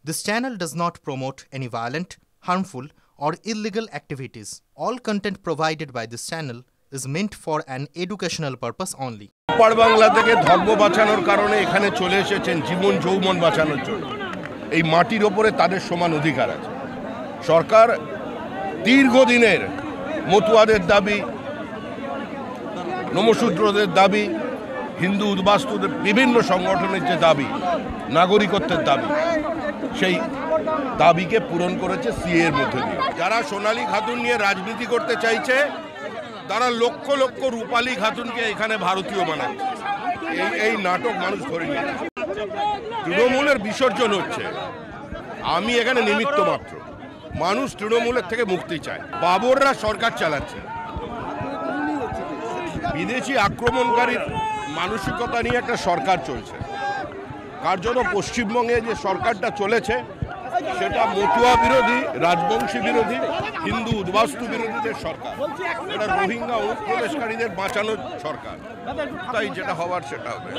This channel does not promote any violent, harmful, or illegal activities. All content provided by this channel is meant for an educational purpose only. পাড় বাংলা থেকে ধর্ম বাঁচানোর কারণে এখানে চলে এসেছেন জীবন যৌবন বাঁচানোর জন্য। এই মাটির ওপরে তাদের সমান অধিকার আছে। সরকার দীর্ঘদিনের মতুয়াদের দাবি, নমশূদ্রদের দাবি, হিন্দু উদ্বাস্তুদের বিভিন্ন সংগঠনের যে দাবি, নাগরিকত্বের দাবি, সেই দাবিকে পূরণ করেছে সিএ এর মধ্যে দিয়ে। যারা সোনালী খাতুন নিয়ে রাজনীতি করতে চাইছে তারা লক্ষ লক্ষ রূপালী খাতুনকে এখানে ভারতীয় বানাচ্ছে। এই নাটক মানুষ ধরে নিয়েছে। তৃণমূলের বিসর্জন হচ্ছে, আমি এখানে নিমিত্ত মাত্র। মানুষ তৃণমূলের থেকে মুক্তি চায়। বাবররা সরকার চালাচ্ছে। বিদেশি আক্রমণকারীর মানসিকতা নিয়ে একটা সরকার চলছে। কার জন্য পশ্চিমবঙ্গে যে সরকারটা চলেছে সেটা মতুয়া বিরোধী, রাজবংশী বিরোধী, হিন্দু উদ্বাস্তু বিরোধীদের সরকার। এটা রোহিঙ্গা অনুপ্রবেশকারীদের বাঁচানোর সরকার। তাই যেটা হওয়ার সেটা হবে।